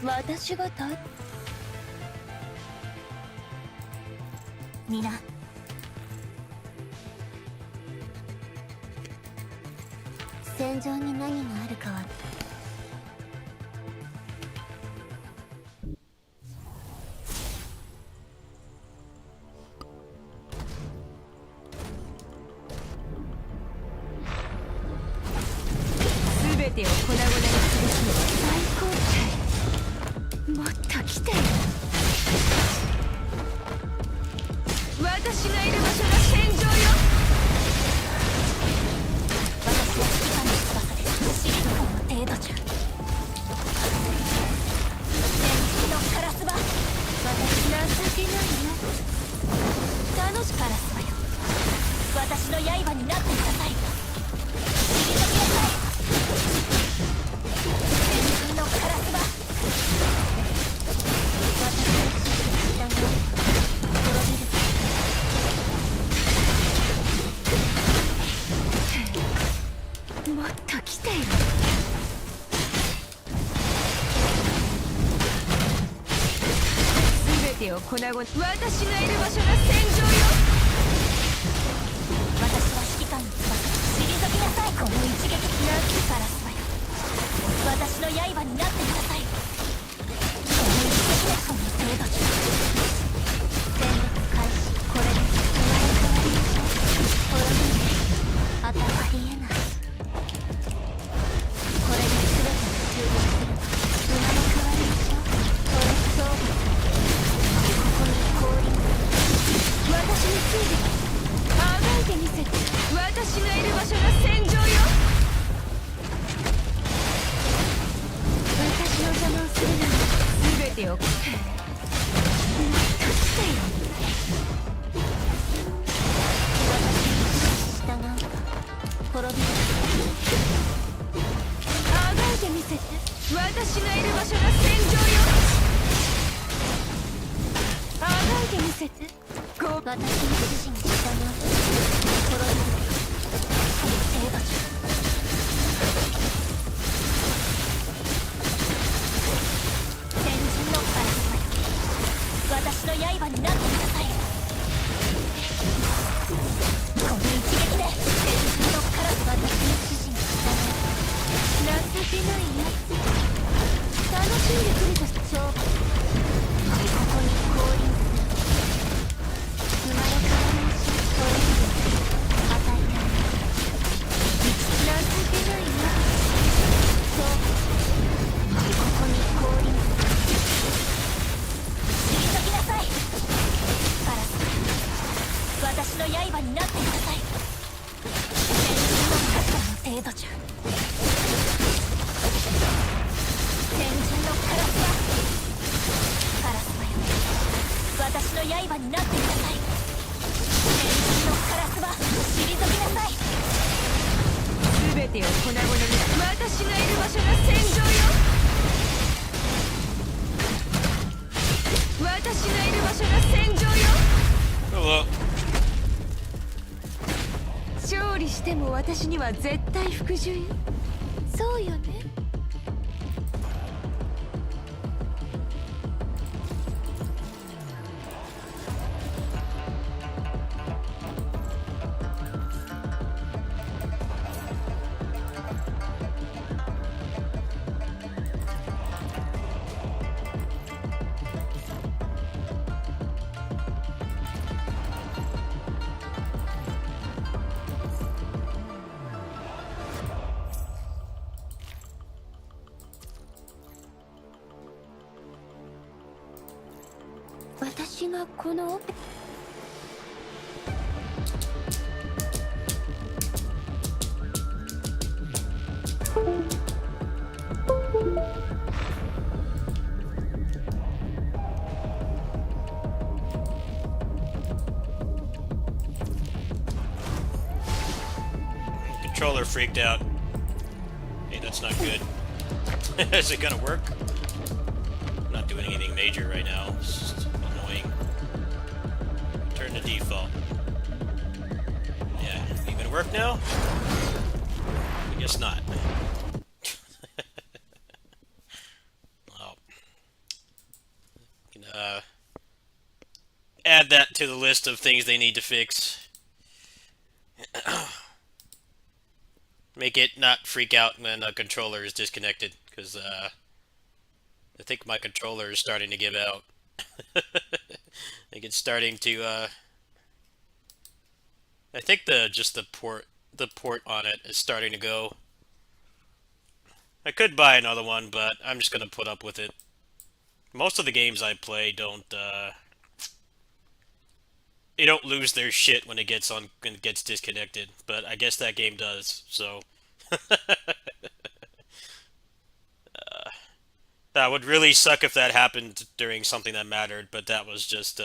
私が皆戦場に何があるかは全てを粉々にする日の最高点。もっと来てよ。私がいる場所が戦場よ。私は指揮官の翼でシリコンの程度じゃ。戦士のカラスバ、私情けないな。楽しカラスバよ、私の刃になってください。退きなさい。戦士のカラスバ、私の指示に従う滅びる。もっと来てよ。全てを粉々に。私がいる場所が戦場よ。私は指揮官の翼、退きなさい。この一撃なきカラスバよ、私の刃になってください。この一撃でこの程度じゃ。戦略開始。これで生まれ変わりましょう。滅びる。あたありえない。これで全てが終了する。生まれ変わりましょう。これそうだ。ここに降臨。私についてあがいてみせて。私がいる場所が戦場よ。私の邪魔をするなら全てをもっと来てよ。私に従うか滅びる。あがいてみせて。私がいる場所が戦場よ。あがいてみせて。私の指示に従う滅びる。この程度じゃ。先人のカラスバよ、私の刃になってください。この一撃で先人のカラス、私の指示に従う。情けないやつ。楽しんでくれた勝負。ここに降臨する。生まれ変わりましょう。これ以上与えない。情けないや勝負。ここに降臨する。退きなさい。カラス、私の刃になってください。先人のカラスの程度じゃ。先人のカラスバ、カラスバよ、私の刃になってください。先人のカラスバ、退きなさい。全てを粉々に。私がいる場所が戦場よ。私がいる場所が戦場よ。勝利しても私には絶対服従よ。そうよね。私がこのオペController freaked out. Hey, that's not good. Is it gonna work? I'm not doing anything major right now. It's just annoying. Turn to default. Yeah, you gonna work now? I guess not. Well, to the list of things they need to fix. Make it not freak out when a controller is disconnected, because I think my controller is starting to give out. I think it's starting to. I think the port on it is starting to go. I could buy another one, but I'm just gonna put up with it. Most of the games I play don't. They don't lose their shit when it gets disconnected, but I guess that game does. So. That would really suck if that happened during something that mattered, but that was just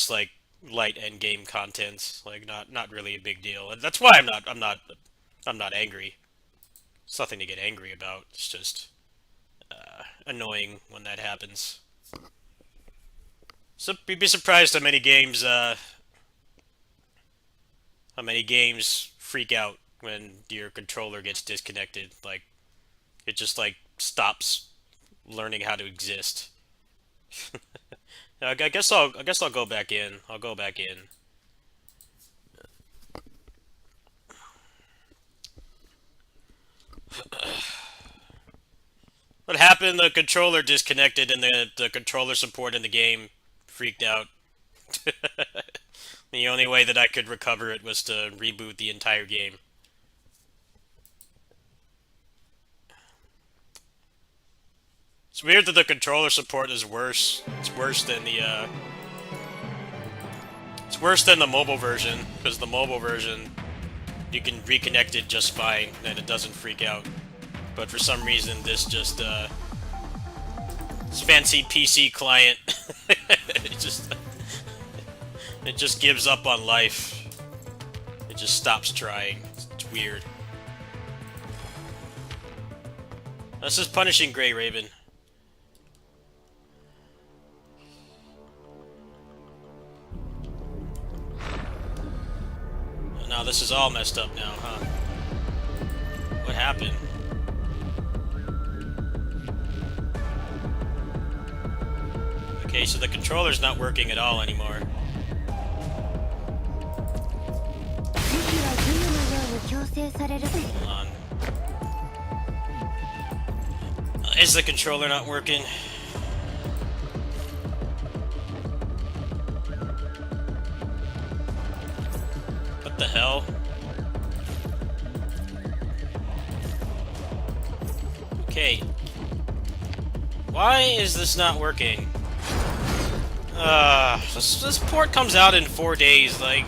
like light end game content, like not really a big deal. And that's why I'm not angry. It's nothing to get angry about. It's just annoying when that happens. So you'd be surprised how many games freak out when your controller gets disconnected. Like it just like stops learning how to exist. I guess I'll go back in. I'll go back in. What happened? The controller disconnected, and the controller support in the game freaked out. The only way that I could recover it was to reboot the entire game. It's weird that the controller support is worse. It's worse than the mobile version, because the mobile version you can reconnect it just fine and it doesn't freak out. But for some reason this just this fancy PC client it just gives up on life. It just stops trying. It's weird. This is punishing Grey Raven. Now this is all messed up now, huh? What happened? Okay, so the controller's not working at all anymore. Hold on. Is the controller not working? What the hell? Okay. Why is this not working? This port comes out in 4 days, like...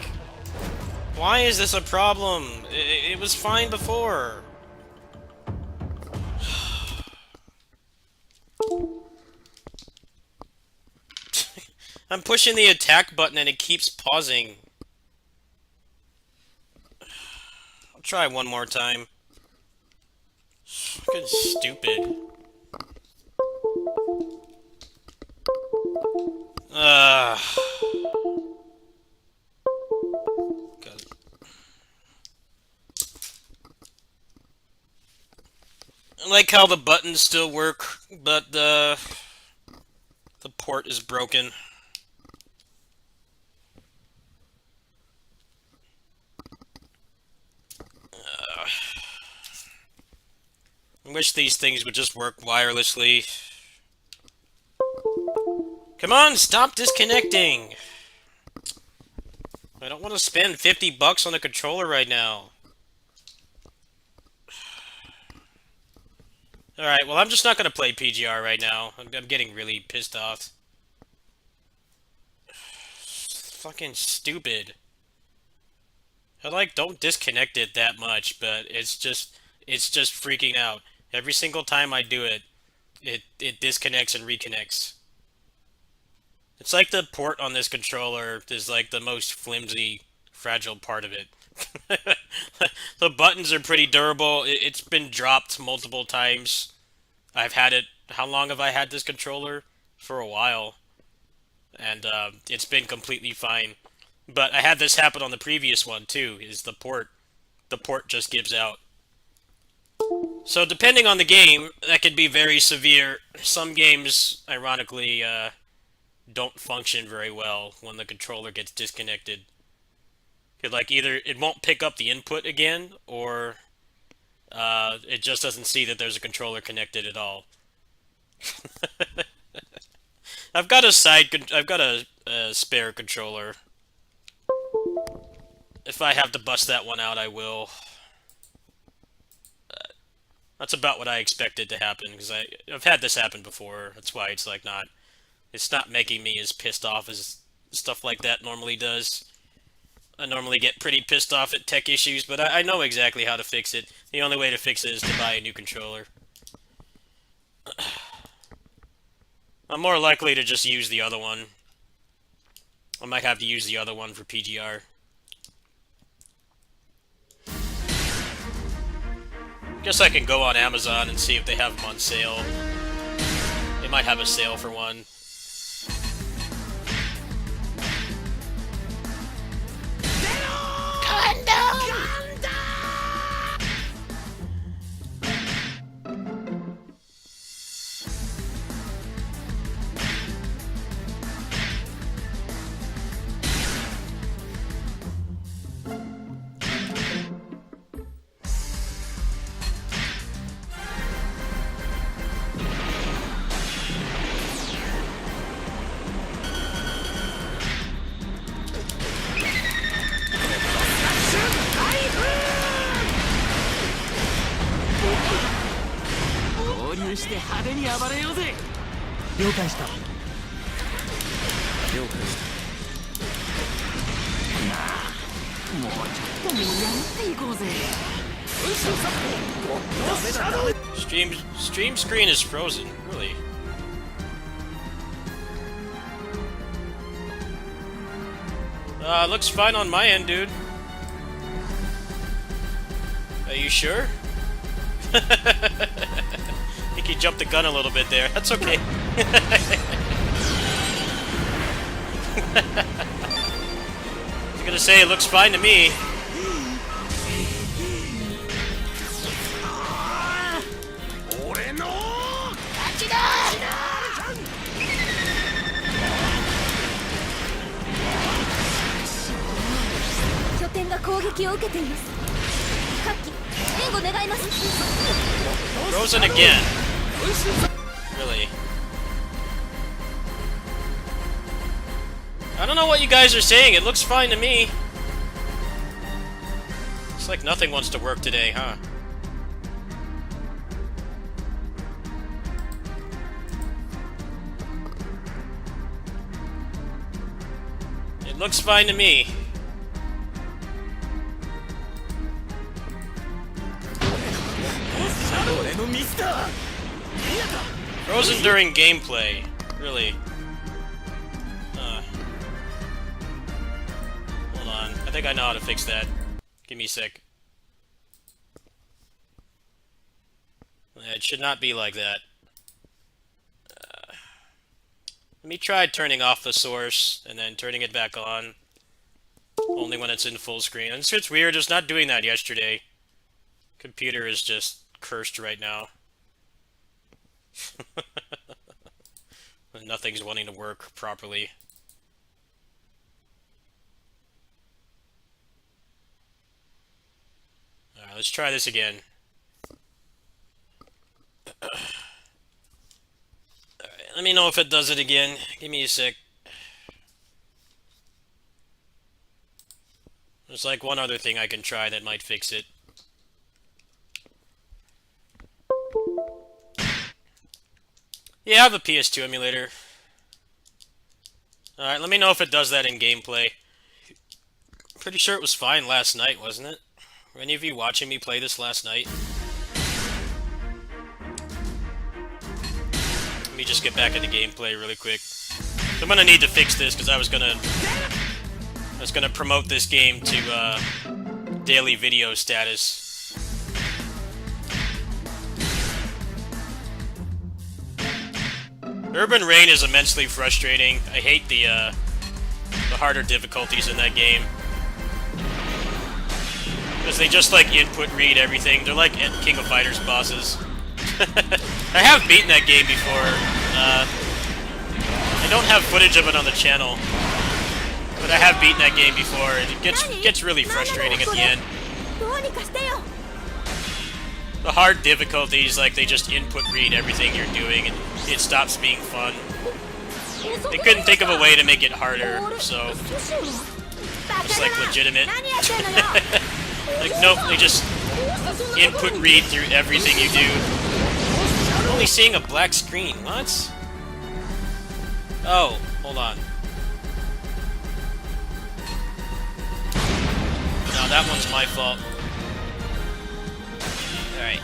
Why is this a problem? It was fine before. I'm pushing the attack button and it keeps pausing. I'll try one more time. Fucking stupid. God. I like how the buttons still work, but the port is broken. I wish these things would just work wirelessly. Come on, stop disconnecting! I don't want to spend $50 on a controller right now. Alright, well I'm just not going to play PGR right now. I'm getting really pissed off. Fucking stupid. I don't disconnect it that much, but it's just freaking out. Every single time I do it, it disconnects and reconnects. It's like the port on this controller is like the most flimsy, fragile part of it. The buttons are pretty durable. It's been dropped multiple times. I've had it... How long have I had this controller? For a while. And it's been completely fine. But I had this happen on the previous one too, is the port just gives out. So depending on the game, that could be very severe. Some games, ironically, don't function very well when the controller gets disconnected. Like either it won't pick up the input again, or it just doesn't see that there's a controller connected at all. I've got a spare controller. If I have to bust that one out, I will. That's about what I expected to happen, because I've had this happen before. That's why it's like it's not making me as pissed off as stuff like that normally does. I normally get pretty pissed off at tech issues, but I know exactly how to fix it. The only way to fix it is to buy a new controller. I'm more likely to just use the other one. I might have to use the other one for PGR. Guess I can go on Amazon and see if they have them on sale. They might have a sale for one. Stream screen is frozen, really. Looks fine on my end, dude. Are you sure? I think you jumped the gun a little bit there. That's okay. I was gonna say it looks fine to me. Frozen again. Really? I don't know what you guys are saying. It looks fine to me. It's like nothing wants to work today, huh? It looks fine to me. Frozen during gameplay. Really. Hold on. I think I know how to fix that. Give me a sec. It should not be like that. Let me try turning off the source and then turning it back on. Only when it's in full screen. And it's weird, it's not doing that yesterday. Computer is just cursed right now. Nothing's wanting to work properly. Alright, let's try this again. Alright, let me know if it does it again. Give me a sec. There's like one other thing I can try that might fix it. Yeah, I have a PS2 emulator. Alright, let me know if it does that in gameplay. Pretty sure it was fine last night, wasn't it? Were any of you watching me play this last night? Let me just get back into gameplay really quick. I'm gonna need to fix this because I was gonna promote this game to daily video status. Urban Rain is immensely frustrating. I hate the harder difficulties in that game. Because they just, like, input read everything. They're like King of Fighters bosses. I have beaten that game before. I don't have footage of it on the channel, but I have beaten that game before, and it gets really frustrating at the end. どうにかしてよ The hard difficulties, like they just input read everything you're doing, and it stops being fun. They couldn't think of a way to make it harder, so just like legitimate. Like nope, they just input read through everything you do. I'm only seeing a black screen. What? Oh, hold on. No, that one's my fault. Alright.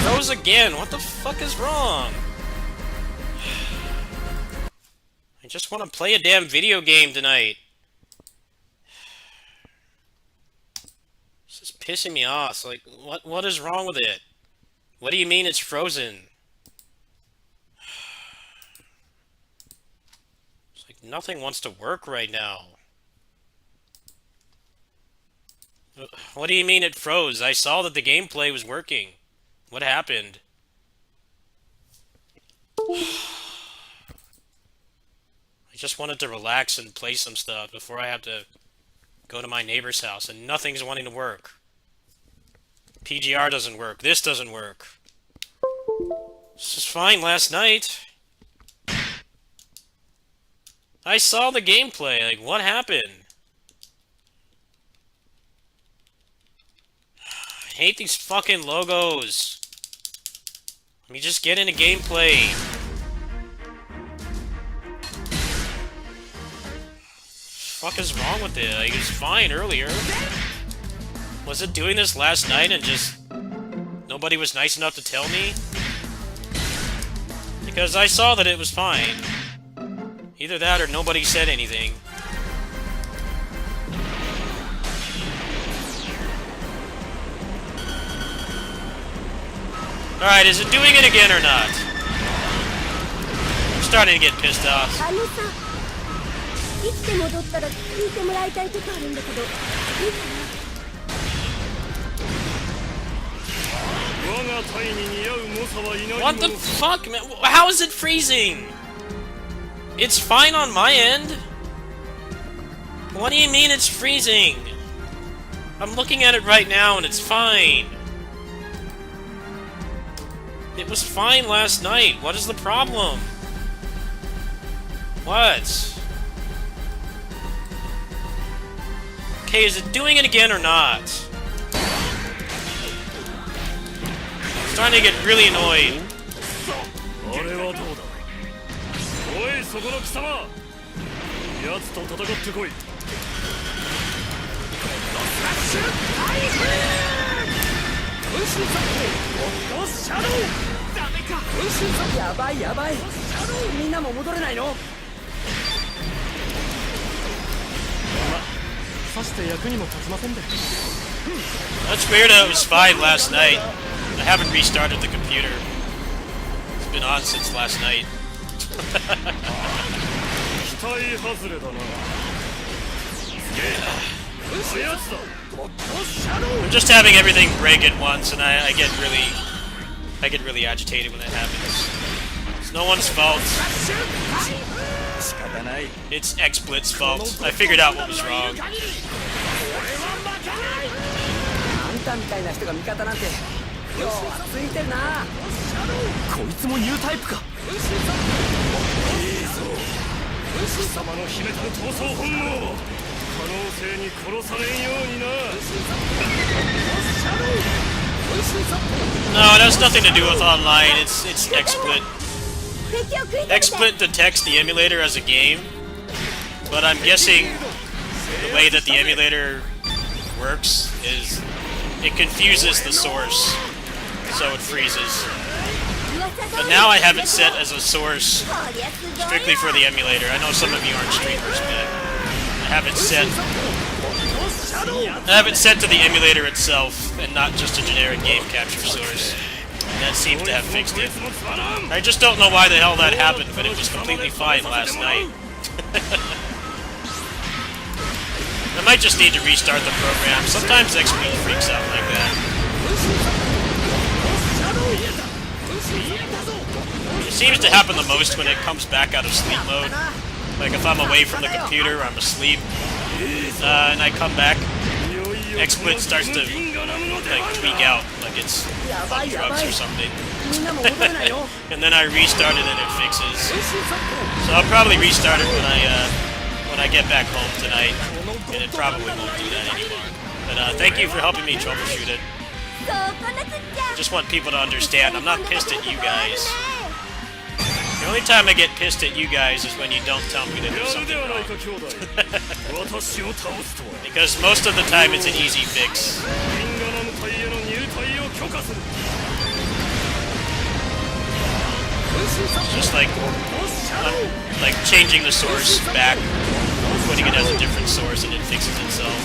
Rose again, what the fuck is wrong? I just want to play a damn video game tonight. This is pissing me off. Like, what is wrong with it? What do you mean it's frozen? It's like nothing wants to work right now. What do you mean it froze? I saw that the gameplay was working. What happened? I just wanted to relax and play some stuff before I have to go to my neighbor's house, and nothing's wanting to work. PGR doesn't work. This doesn't work. This was fine last night. I saw the gameplay. Like, what happened? I hate these fucking logos. Let me just get into gameplay. What the fuck is wrong with it? Like, it was fine earlier. Was it doing this last night and just nobody was nice enough to tell me? Because I saw that it was fine. Either that or nobody said anything. Alright, is it doing it again or not? I'm starting to get pissed off. いつで戻ったら聞いてもらいたいことあるんだけどいいかな What the fuck, man? How is it freezing? It's fine on my end. What do you mean it's freezing? I'm looking at it right now and it's fine. It was fine last night. What is the problem? What? Okay, is it doing it again or not? I'm starting to get really annoyed. That's weird that it was fine last night. I haven't restarted the computer. It's been on since last night. I'm just having everything break at once, and I get really agitated when that happens. It's no one's fault. It's XSplit's fault. I figured out what was wrong. No, it has nothing to do with online. It's XSplit. XSplit detects the emulator as a game, but I'm guessing the way that the emulator works is it confuses the source, so it freezes. But now I have it set as a source strictly for the emulator. I know some of you aren't streamers, but I have it set to the emulator itself and not just a generic game capture source. that seems to have fixed it. I just don't know why the hell that happened, but it was completely fine last night. I might just need to restart the program. Sometimes XP freaks out like that. It seems to happen the most when it comes back out of sleep mode. Like if I'm away from the computer, I'm asleep, and I come back, XSplit starts to like tweak out, like it's on drugs or something. And then I restart it and it fixes. So I'll probably restart it when I get back home tonight, and it probably won't do that anymore. But thank you for helping me troubleshoot it. Just want people to understand, I'm not pissed at you guys. The only time I get pissed at you guys is when you don't tell me to do something wrong. Because most of the time it's an easy fix. Just like changing the source back, putting it as a different source, and it fixes itself.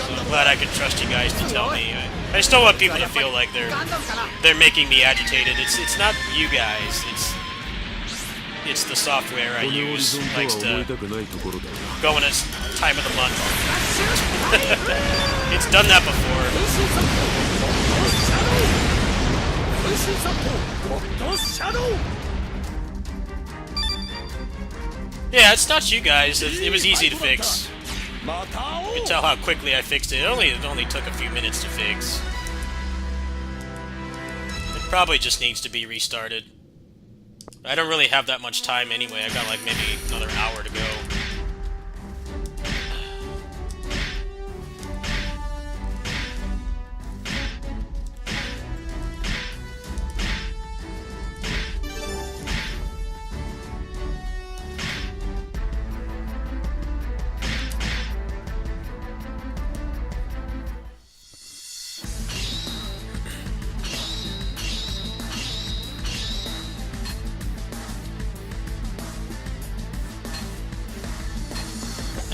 So I'm glad I can trust you guys to tell me. I still want people to feel like they're making me agitated. It's not you guys. It's the software I use. Likes to go in its time of the month. It's done that before. Yeah, it's not you guys. It was easy to fix. You can tell how quickly I fixed it. It only took a few minutes to fix. It probably just needs to be restarted. I don't really have that much time anyway. I got like maybe another hour to go.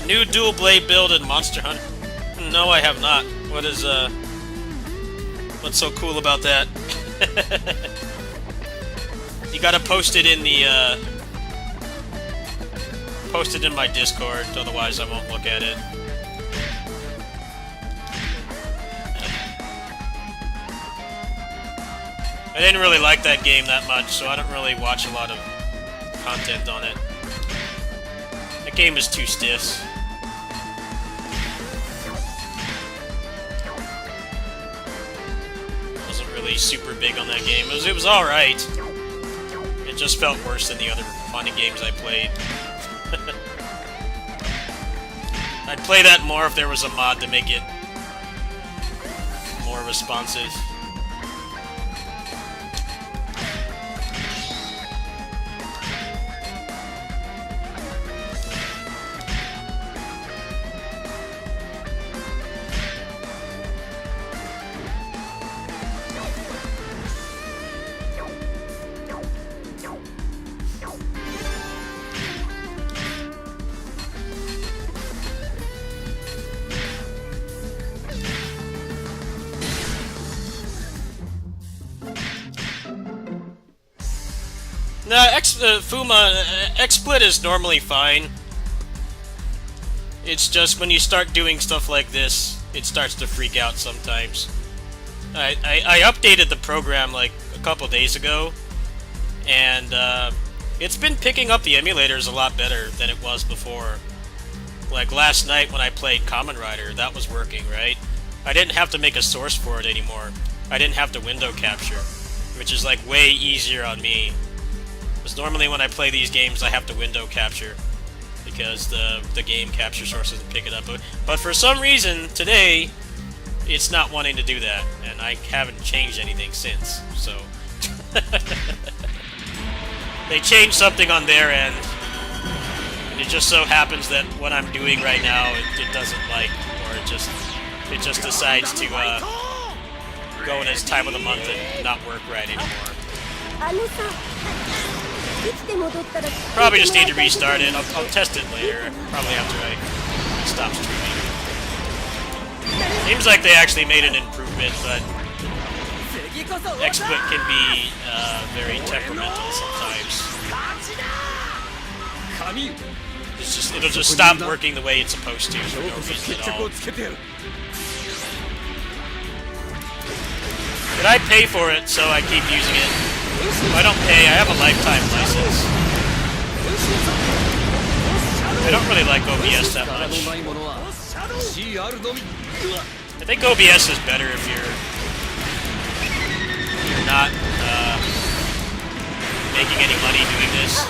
New dual blade build in Monster Hunter? No, I have not. What's so cool about that? You gotta post it in the, post it in my Discord, otherwise I won't look at it. I didn't really like that game that much, so I don't really watch a lot of content on it. That game is too stiff. Really super big on that game. It was alright. It just felt worse than the other funny games I played. I'd play that more if there was a mod to make it more responsive. No, XSplit is normally fine. It's just when you start doing stuff like this, it starts to freak out sometimes. I updated the program like a couple days ago, and it's been picking up the emulators a lot better than it was before. Like last night when I played Kamen Rider, that was working, right? I didn't have to make a source for it anymore. I didn't have to window capture, which is like way easier on me. Because normally when I play these games, I have to window capture because the game capture source doesn't pick it up. But for some reason today, it's not wanting to do that, and I haven't changed anything since. So they changed something on their end, and it just so happens that what I'm doing right now it doesn't like, or it just decides to go in its time of the month and not work right anymore. Probably just need to restart it. I'll test it later, probably after I stop streaming. Seems like they actually made an improvement, but exploit can be very temperamental sometimes. It'll just stop working the way it's supposed to for no reason at all. Did I pay for it so I keep using it? If I don't pay, I have a lifetime license. I don't really like OBS that much. I think OBS is better if you're not making any money doing this.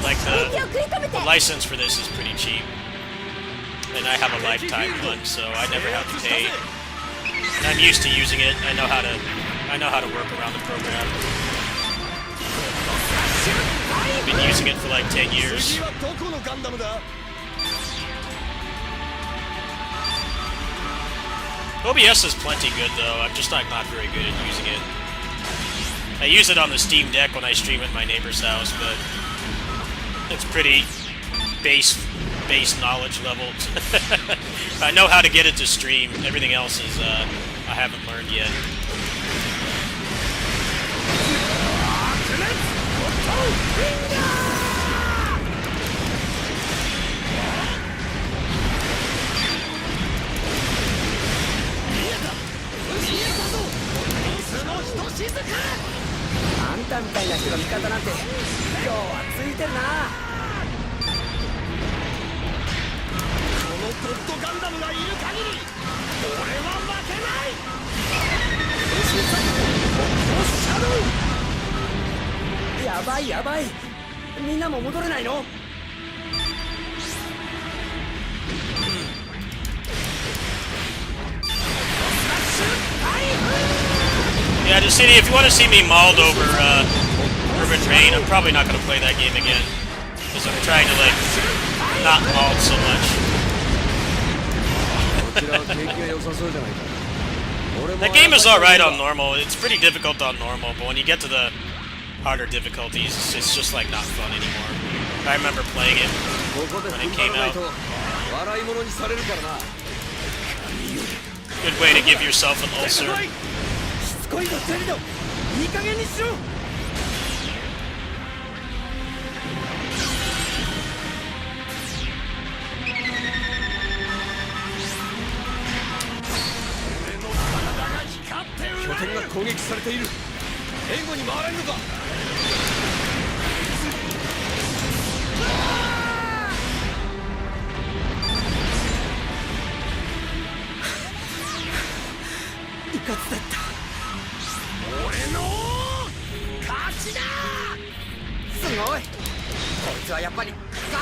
Like the license for this is pretty cheap, and I have a lifetime one, so I never have to pay. And I'm used to using it. I know how to work around the program. I've been using it for like 10 years. OBS is plenty good though. I'm just not very good at using it. I use it on the Steam Deck when I stream at my neighbor's house, but it's pretty base knowledge level. I know how to get it to stream. Everything else is I haven't learned yet. Yeah, just City, if you want to see me mauled over Urban Rain, I'm probably not going to play that game again. Because I'm trying to, like, not mauled so much. That game is alright on normal. It's pretty difficult on normal, but when you get to the harder difficulties, it's just, like, not fun anymore. I remember playing it when it came out. Good way to give yourself an ulcer.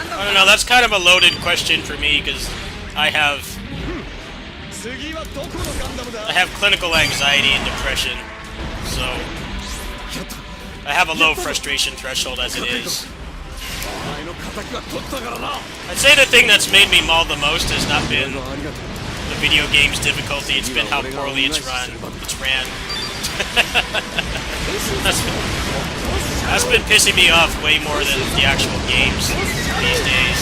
I don't know, that's kind of a loaded question for me because I have clinical anxiety and depression, so I have a low frustration threshold as it is. I'd say the thing that's made me maul the most has not been the video game's difficulty, it's been how poorly it's ran. That's been pissing me off way more than the actual games these days.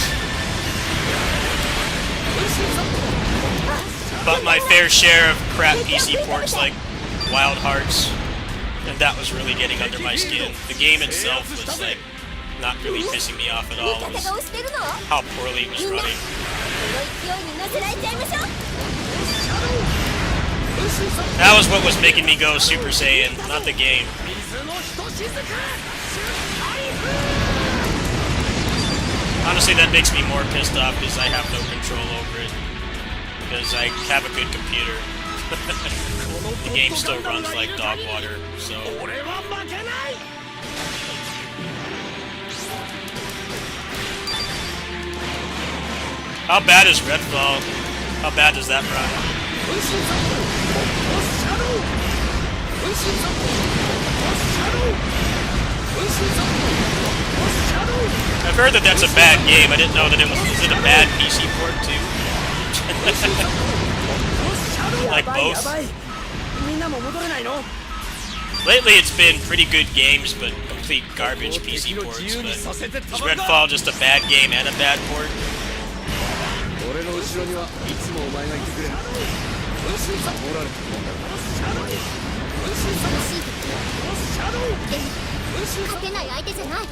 But my fair share of crap PC ports like Wild Hearts, and that was really getting under my skin. The game itself was like not really pissing me off at all. It was how poorly it was running. That was what was making me go Super Saiyan, not the game. Honestly, that makes me more pissed off because I have no control over it. Because I have a good computer. The game still runs like dog water, so... How bad is Redfall? How bad does that run? I've heard that that's a bad game. I didn't know that it was. Is it a bad PC port too? Like both? Lately it's been pretty good games, but complete garbage PC ports. But is Redfall just a bad game and a bad port? しい時はでも勝てない相手じゃない。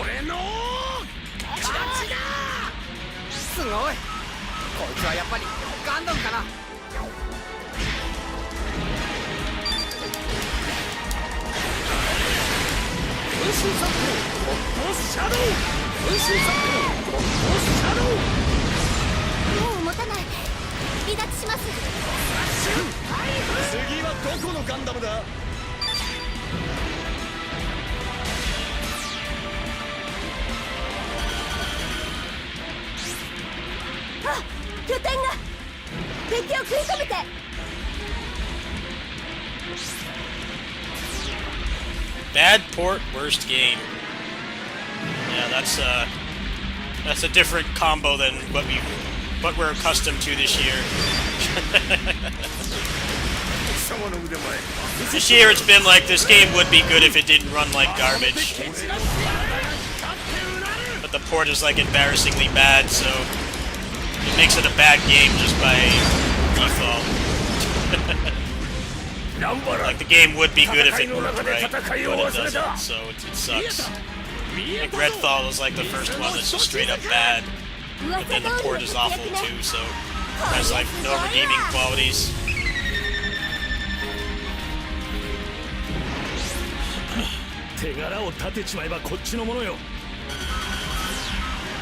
俺の勝ちだ。すごい。こいつはやっぱりガンダムかな。分身殺法ホットシャドウ。分身殺法ホットシャドウ。もう持たない。離脱します。次はどこのガンダムだ。あ、拠点が敵を食い止めて。Bad port, worst game. Yeah, that's a different combo than what we're accustomed to this year. This year it's been like this game would be good if it didn't run like garbage. But the port is like embarrassingly bad, so it makes it a bad game just by default. Like, the game would be good if it worked right, but it doesn't, so it sucks. Like, Redfall is like the first one that's just straight up bad, but then the port is awful too, so it has like no redeeming qualities.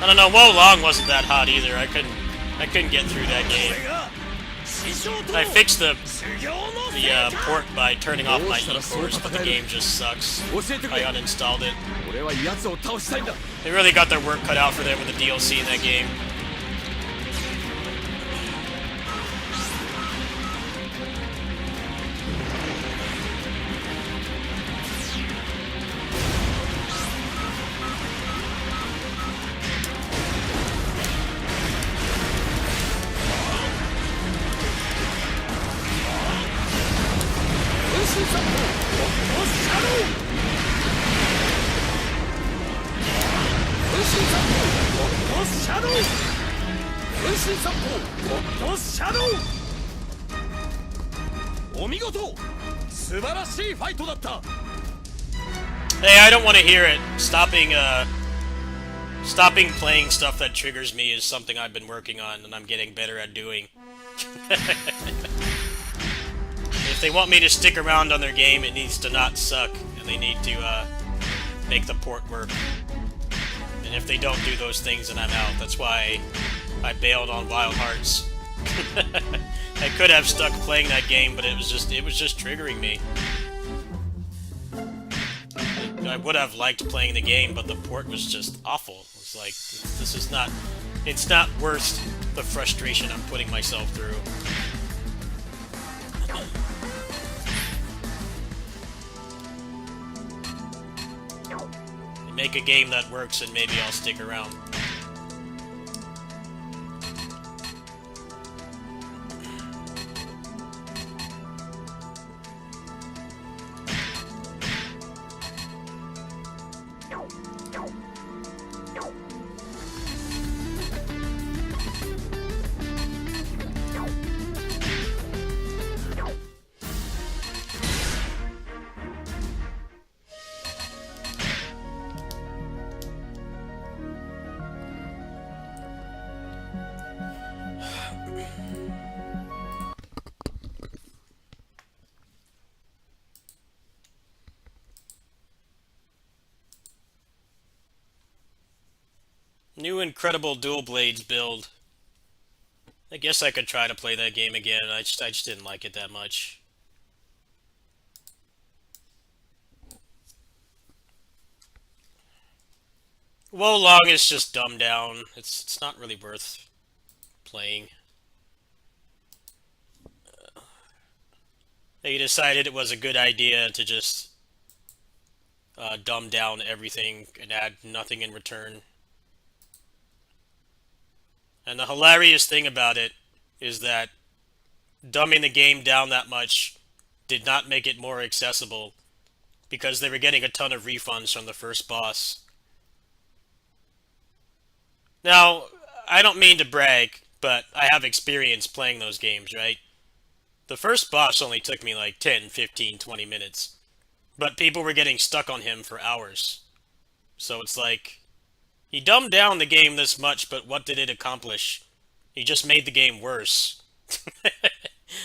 I don't know, Wo Long wasn't that hot either. I couldn't get through that game. I fixed the port by turning off my e-cores, but the game just sucks. I uninstalled it. They really got their work cut out for them with the DLC in that game. Hey, I don't want to hear it. Stopping playing stuff that triggers me is something I've been working on and I'm getting better at doing. If they want me to stick around on their game, it needs to not suck, and they need to make the port work. And if they don't do those things, then I'm out. That's why I bailed on Wild Hearts. I could have stuck playing that game, but it was just triggering me. I would have liked playing the game, but the port was just awful. It's like, this is not... It's not worth the frustration I'm putting myself through. Make a game that works and maybe I'll stick around. New Incredible Dual Blades build. I guess I could try to play that game again. I just didn't like it that much. Wo Long is just dumbed down. It's not really worth playing. They decided it was a good idea to just dumb down everything and add nothing in return. And the hilarious thing about it is that dumbing the game down that much did not make it more accessible, because they were getting a ton of refunds from the first boss. Now, I don't mean to brag, but I have experience playing those games, right? The first boss only took me like 10, 15, 20 minutes. But people were getting stuck on him for hours. So it's like, he dumbed down the game this much, but what did it accomplish? He just made the game worse.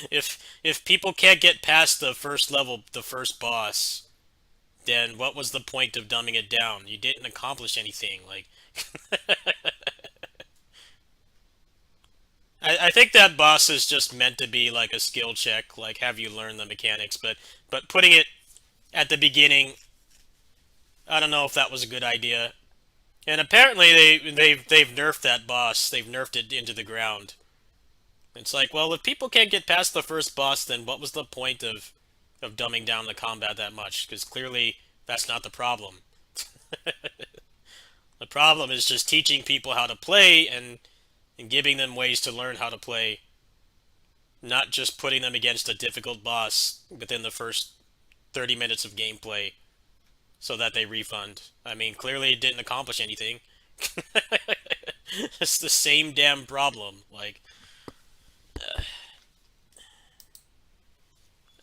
If people can't get past the first level, the first boss, then what was the point of dumbing it down? You didn't accomplish anything. Like, I think that boss is just meant to be like a skill check, like have you learn the mechanics, but putting it at the beginning, I don't know if that was a good idea. And apparently they've nerfed that boss. They've nerfed it into the ground. It's like, well, if people can't get past the first boss, then what was the point of dumbing down the combat that much? Because clearly that's not the problem. The problem is just teaching people how to play and giving them ways to learn how to play, not just putting them against a difficult boss within the first 30 minutes of gameplay so that they refund. I mean, clearly it didn't accomplish anything. It's the same damn problem. Like,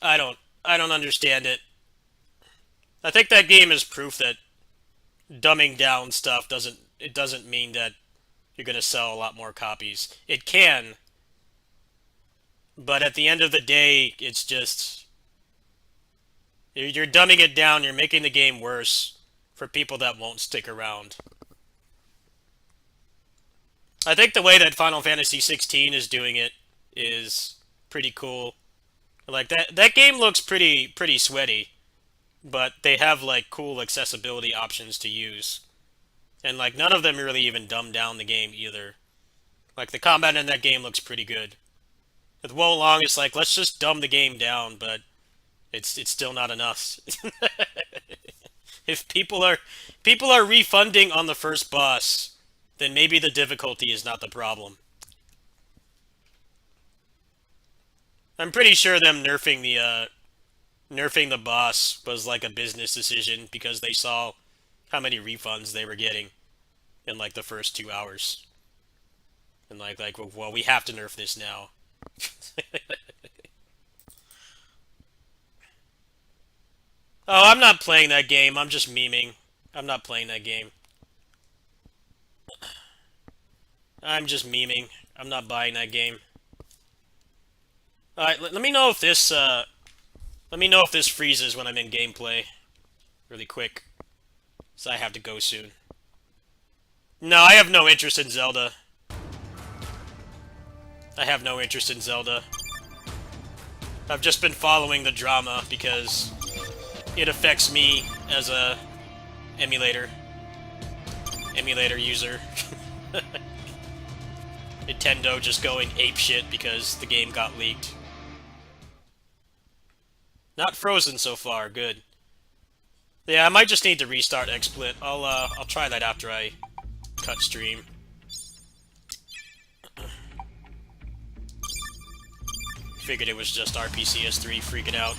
I don't understand it. I think that game is proof that dumbing down stuff doesn't mean that you're going to sell a lot more copies. It can, but at the end of the day, it's just you're dumbing it down, you're making the game worse for people that won't stick around. I think the way that Final Fantasy 16 is doing it is pretty cool. Like that game looks pretty sweaty, but they have like cool accessibility options to use. And like none of them really even dumb down the game either. Like the combat in that game looks pretty good. With Wo Long, it's like let's just dumb the game down, but it's still not enough. If people are refunding on the first boss, then maybe the difficulty is not the problem. I'm pretty sure them nerfing the boss was like a business decision because they saw how many refunds they were getting in like the first 2 hours. And like well, we have to nerf this now. Oh, I'm not playing that game. I'm just memeing. I'm not playing that game. I'm just memeing. I'm not buying that game. Alright, let me know if this let me know if this freezes when I'm in gameplay. Really quick. So I have to go soon. No, I have no interest in Zelda. I have no interest in Zelda. I've just been following the drama because it affects me as a emulator user. Nintendo just going apeshit because the game got leaked. Not frozen so far, good. Yeah, I might just need to restart XSplit. I'll try that after I cut stream. Figured it was just RPCS3 freaking out.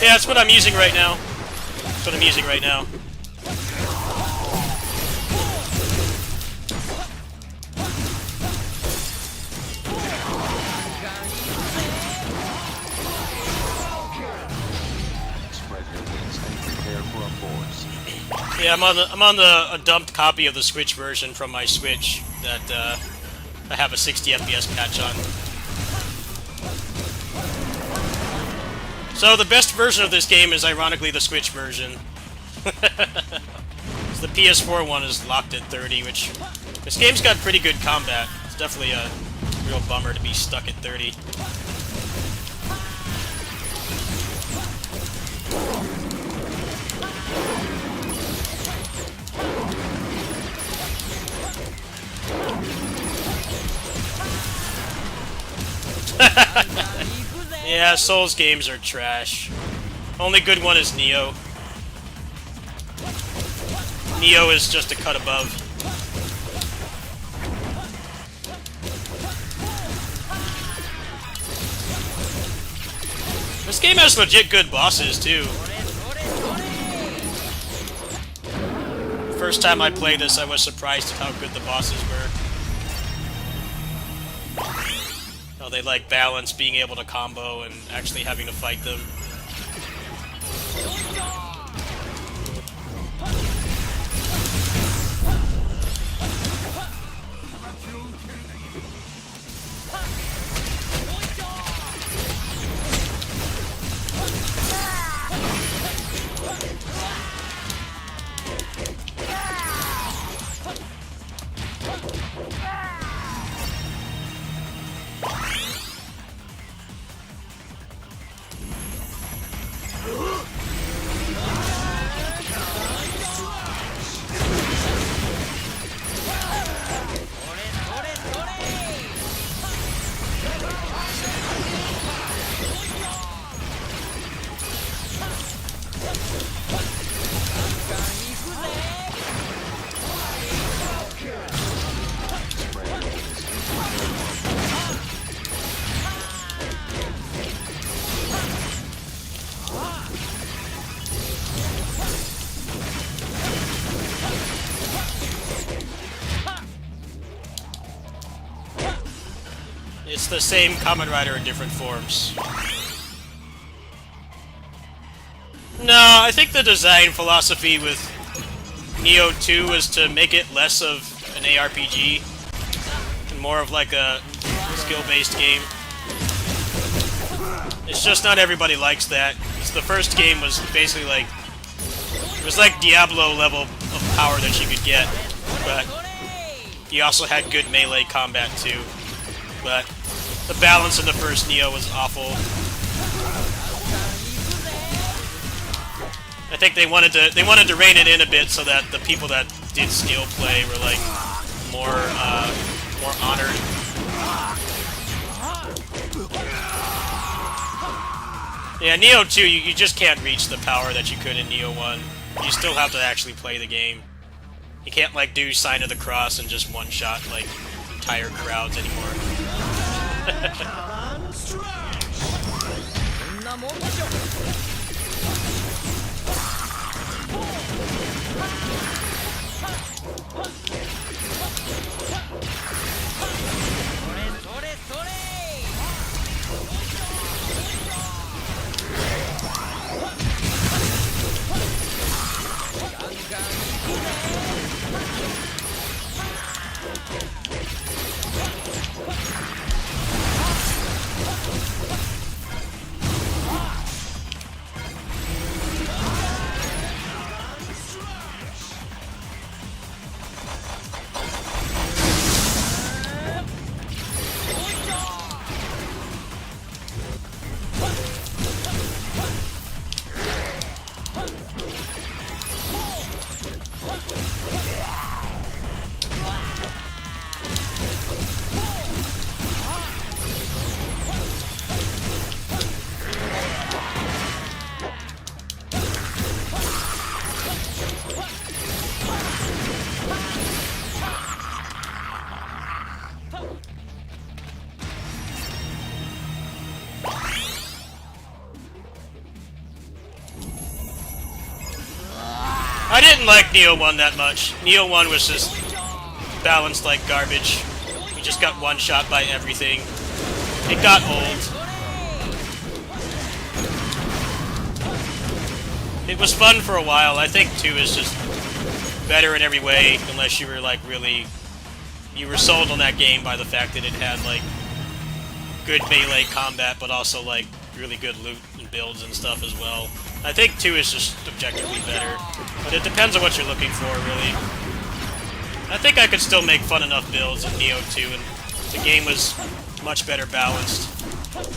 Yeah, that's what I'm using right now. That's what I'm using right now. Yeah, I'm on a dumped copy of the Switch version from my Switch that I have a 60 FPS patch on. So the best version of this game is ironically the Switch version. The PS4 one is locked at 30, which this game's got pretty good combat. It's definitely a real bummer to be stuck at 30. Yeah, Souls games are trash. Only good one is Neo. Neo is just a cut above. This game has legit good bosses, too. First time I played this, I was surprised at how good the bosses were. How they, like, balance being able to combo and actually having to fight them. It's the same Kamen Rider in different forms. No, I think the design philosophy with Neo 2 is to make it less of an ARPG and more of like a skill-based game. It's just not everybody likes that. The first game was basically like... It was like Diablo level of power that you could get, but you also had good melee combat too. But the balance in the first Neo was awful. I think they wanted to rein it in a bit so that the people that did skill play were like more honored. Yeah, Neo 2, you just can't reach the power that you could in Neo 1. You still have to actually play the game. You can't like do Sign of the Cross and just one-shot like entire crowds anymore. I didn't like Neo 1 that much. Neo 1 was just balanced like garbage. You just got one shot by everything. It got old. It was fun for a while. I think 2 is just better in every way, unless you were like really... You were sold on that game by the fact that it had like good melee combat, but also like really good loot and builds and stuff as well. I think 2 is just objectively better, but it depends on what you're looking for, really. I think I could still make fun enough builds in Neo 2, and the game was much better balanced.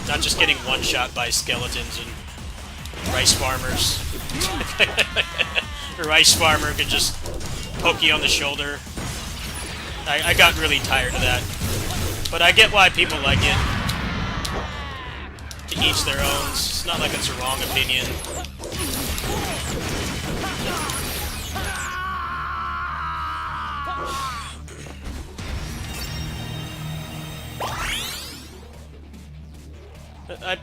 Not just getting one-shot by skeletons and rice farmers. A rice farmer could just poke you on the shoulder. I got really tired of that. But I get why people like it. each their own. It's not like it's a wrong opinion.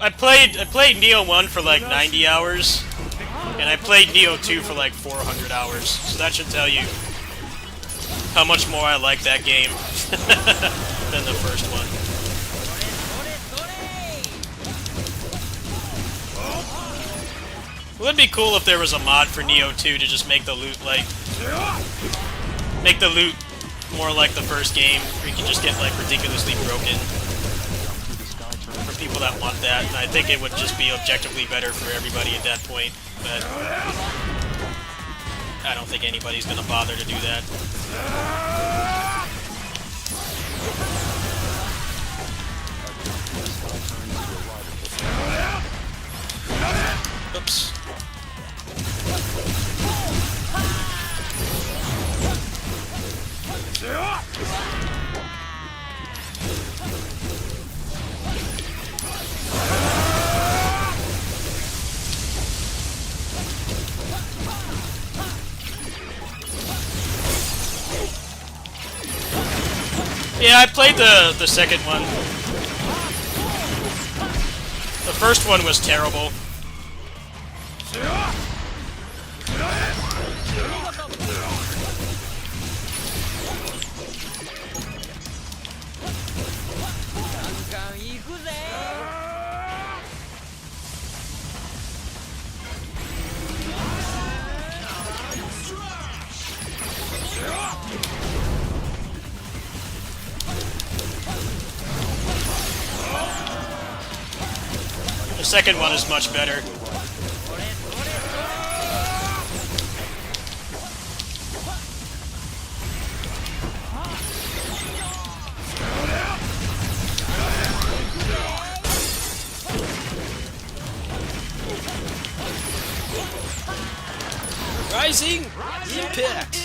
I played Neo 1 for like 90 hours, and I played Neo 2 for like 400 hours, so that should tell you how much more I like that game than the first one. It would be cool if there was a mod for Neo 2 to just make the loot more like the first game, where you can just get like ridiculously broken. For people that want that, and I think it would just be objectively better for everybody at that point, but I don't think anybody's gonna bother to do that. Oops. Yeah, I played the second one. The first one was terrible. The second one is much better. Rising Impact!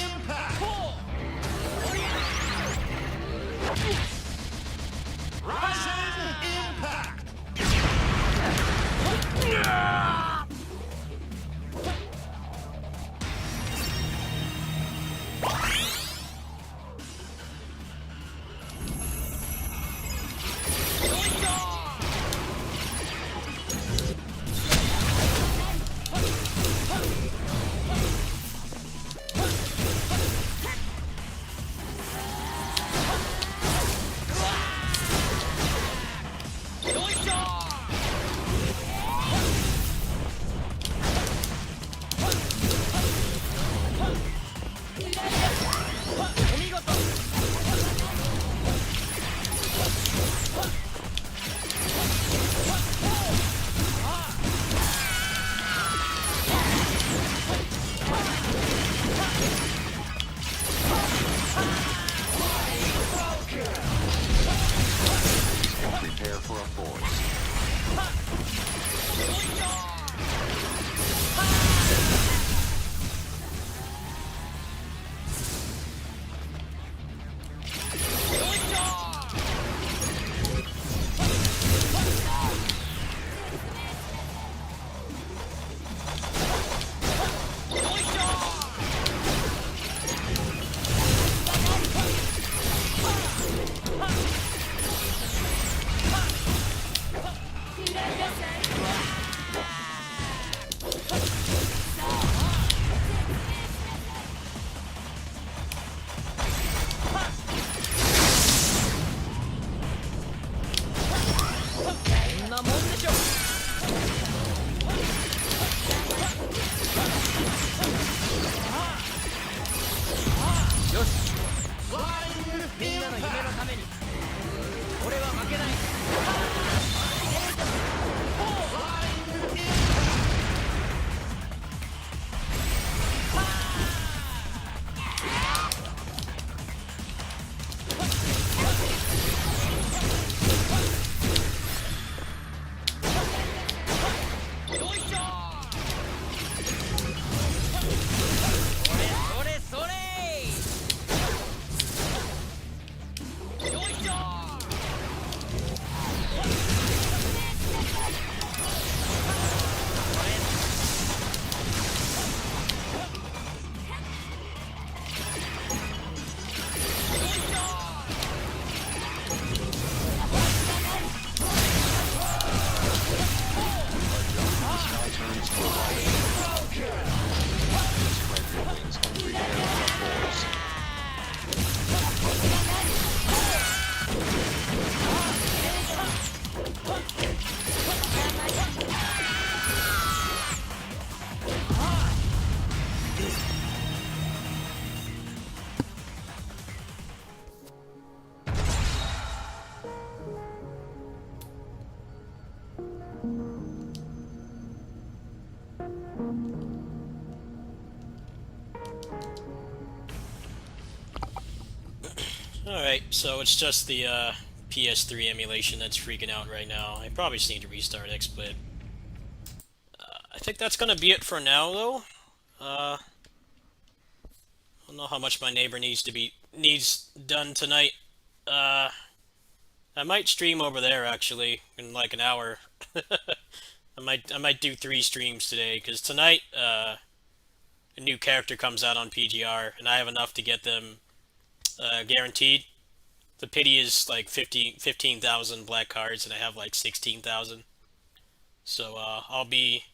Alright, so it's just the PS3 emulation that's freaking out right now. I probably just need to restart XSplit. I think that's gonna be it for now, though. I don't know how much my neighbor needs done tonight. I might stream over there actually in like an hour. I might do 3 streams today because tonight a new character comes out on PGR and I have enough to get them guaranteed. The pity is like 15,000 black cards, and I have like 16,000. So I'll be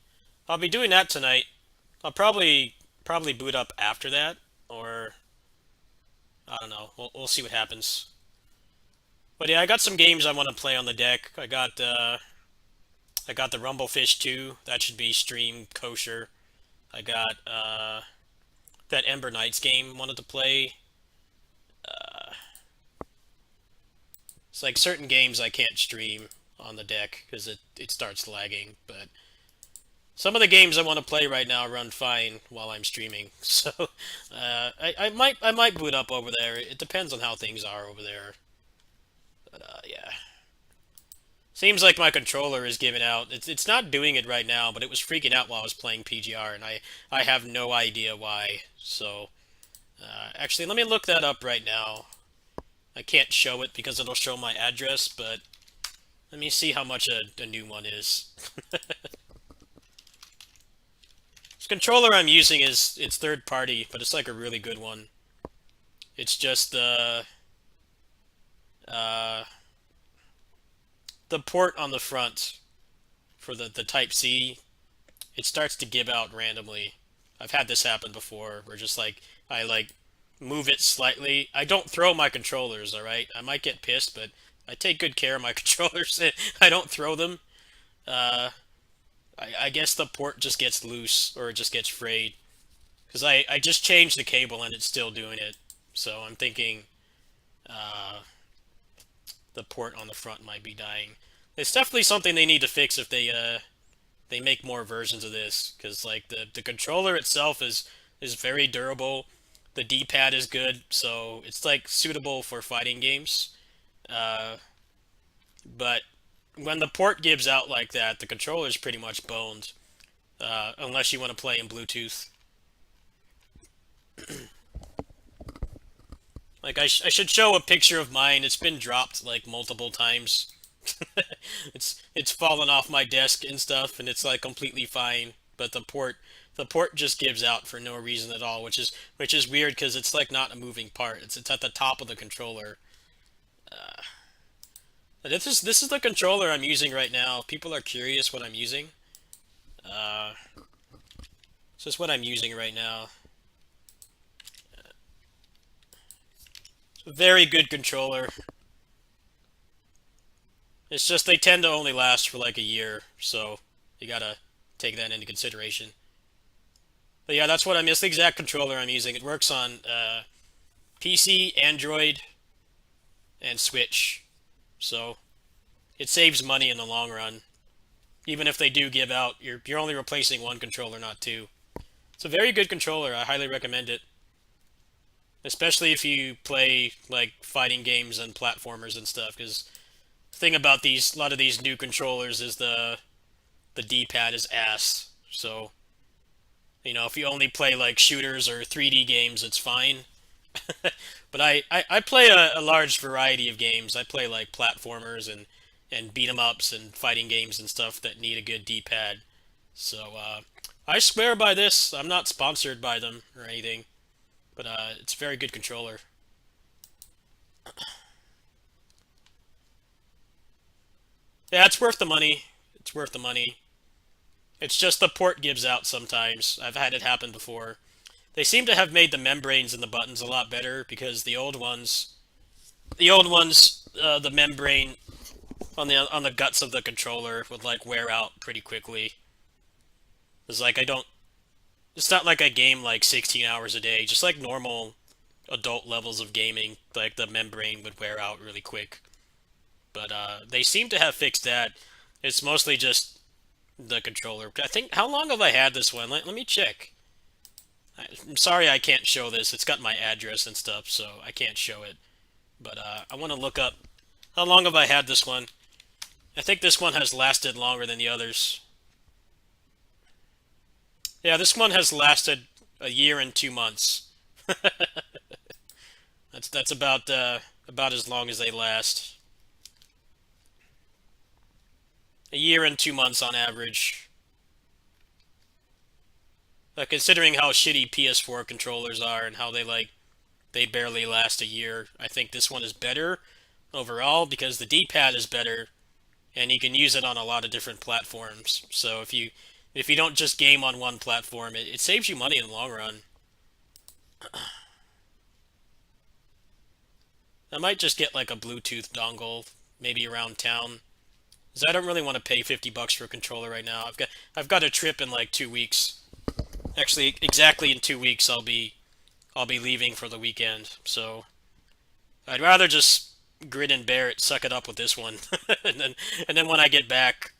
doing that tonight. I'll probably boot up after that, or I don't know. We'll see what happens. But yeah, I got some games I want to play on the deck. I got the Rumblefish 2. That should be stream kosher. I got that Ember Knights game I wanted to play. It's like certain games I can't stream on the deck because it starts lagging, but some of the games I want to play right now run fine while I'm streaming. So I might boot up over there. It depends on how things are over there. But yeah. Seems like my controller is giving out. It's not doing it right now, but it was freaking out while I was playing PGR, and I have no idea why. So actually, let me look that up right now. I can't show it because it'll show my address, but let me see how much a new one is. This controller I'm using it's third party, but it's like a really good one. It's just the port on the front for the Type-C, it starts to give out randomly. I've had this happen before, where just like I like move it slightly. I don't throw my controllers, alright? I might get pissed, but I take good care of my controllers. I don't throw them. I guess the port just gets loose, or it just gets frayed. Because I just changed the cable and it's still doing it. So I'm thinking the port on the front might be dying. It's definitely something they need to fix if they make more versions of this. Because like the controller itself is very durable. The D-pad is good, so it's like suitable for fighting games. But when the port gives out like that, the controller is pretty much boned. Unless you want to play in Bluetooth. Like, I should show a picture of mine. It's been dropped, like, multiple times. It's fallen off my desk and stuff, and it's, like, completely fine. But the port just gives out for no reason at all, which is weird, because it's, like, not a moving part. It's at the top of the controller. This is the controller I'm using right now. If people are curious what I'm using. This is what I'm using right now. Very good controller. It's just they tend to only last for like a year, so you gotta take that into consideration. But yeah, that's what I'm. It's the exact controller I'm using. It works on PC, Android, and Switch, so it saves money in the long run. Even if they do give out, you're only replacing one controller, not two. It's a very good controller. I highly recommend it. Especially if you play, like, fighting games and platformers and stuff, because the thing about a lot of these new controllers is the D-pad is ass. So, you know, if you only play, like, shooters or 3D games, it's fine. But I play a large variety of games. I play, like, platformers and beat-em-ups and fighting games and stuff that need a good D-pad. So, I swear by this. I'm not sponsored by them or anything. But it's a very good controller. Yeah, it's worth the money. It's worth the money. It's just the port gives out sometimes. I've had it happen before. They seem to have made the membranes in the buttons a lot better because the membrane on the guts of the controller would like wear out pretty quickly. It's like it's not like I game like 16 hours a day, just like normal adult levels of gaming, like the membrane would wear out really quick. But they seem to have fixed that. It's mostly just the controller. I think, how long have I had this one? Let me check. I'm sorry I can't show this. It's got my address and stuff, so I can't show it. But I want to look up how long have I had this one. I think this one has lasted longer than the others. Yeah, this one has lasted a year and 2 months. That's about as long as they last. A year and 2 months on average. Considering how shitty PS4 controllers are and how they barely last a year, I think this one is better overall because the D-pad is better and you can use it on a lot of different platforms. So if you don't just game on one platform, it saves you money in the long run. I might just get like a Bluetooth dongle, maybe around town, because I don't really want to pay $50 for a controller right now. I've got a trip in like 2 weeks. Actually, exactly in 2 weeks, I'll be leaving for the weekend. So I'd rather just grin and bear it, suck it up with this one, and then when I get back,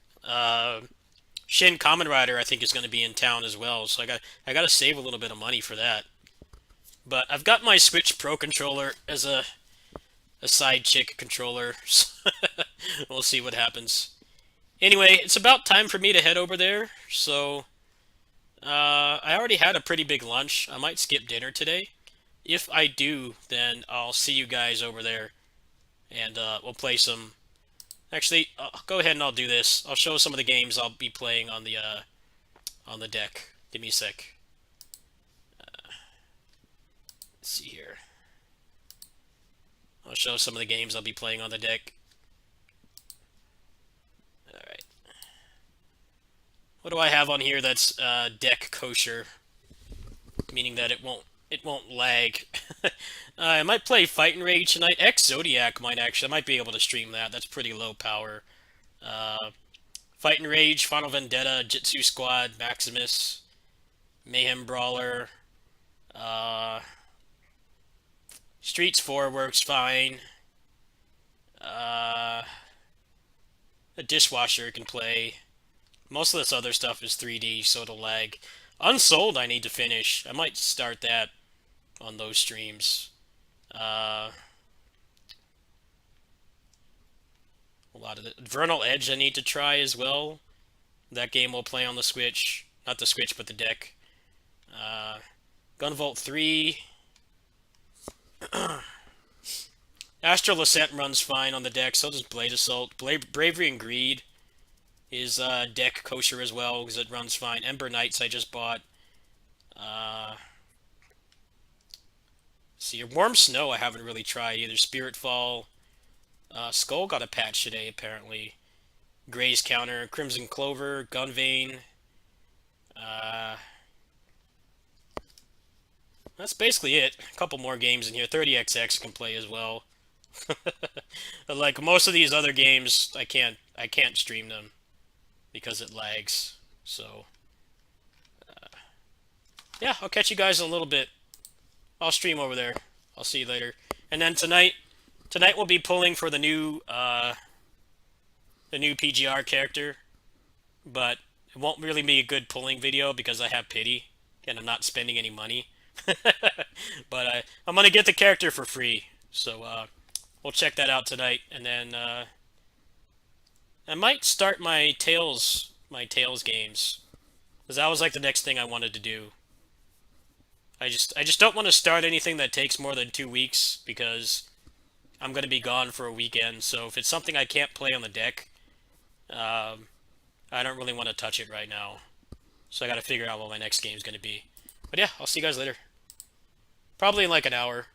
Shin Kamen Rider I think is going to be in town as well. So I got to save a little bit of money for that. But I've got my Switch Pro controller as a side chick controller. We'll see what happens. Anyway, it's about time for me to head over there. So I already had a pretty big lunch. I might skip dinner today. If I do, then I'll see you guys over there, and we'll play some. Actually, I'll go ahead and I'll do this. I'll show some of the games I'll be playing on the deck. Give me a sec. Let's see here. I'll show some of the games I'll be playing on the deck. Alright. What do I have on here that's deck kosher? Meaning that it won't lag. I might play Fight and Rage tonight. X Zodiac I might be able to stream that. That's pretty low power. Fight and Rage, Final Vendetta, Jitsu Squad, Maximus, Mayhem Brawler, Streets 4 works fine. A Dishwasher can play. Most of this other stuff is 3D, so it'll lag. Unsold I need to finish. I might start that on those streams. A lot of the Vernal Edge I need to try as well. That game will play on the Switch. Not the Switch, but the deck. Gunvolt 3. Astral Ascent runs fine on the deck, so does Blade Assault. Bravery and Greed is deck kosher as well, because it runs fine. Ember Knights I just bought. See, Warm Snow I haven't really tried either. Spiritfall. Skull got a patch today, apparently. Gray's Counter, Crimson Clover, Gunvein. That's basically it. A couple more games in here. 30XX can play as well. But like most of these other games, I can't stream them because it lags. So yeah, I'll catch you guys in a little bit. I'll stream over there. I'll see you later. And then tonight we'll be pulling for the new PGR character, but it won't really be a good pulling video because I have pity and I'm not spending any money. But I'm gonna get the character for free, so we'll check that out tonight, and then I might start my Tales games, because that was like the next thing I wanted to do. I just don't want to start anything that takes more than 2 weeks because I'm gonna be gone for a weekend. So if it's something I can't play on the deck, I don't really want to touch it right now. So I got to figure out what my next game is gonna be. But yeah, I'll see you guys later. Probably in like an hour.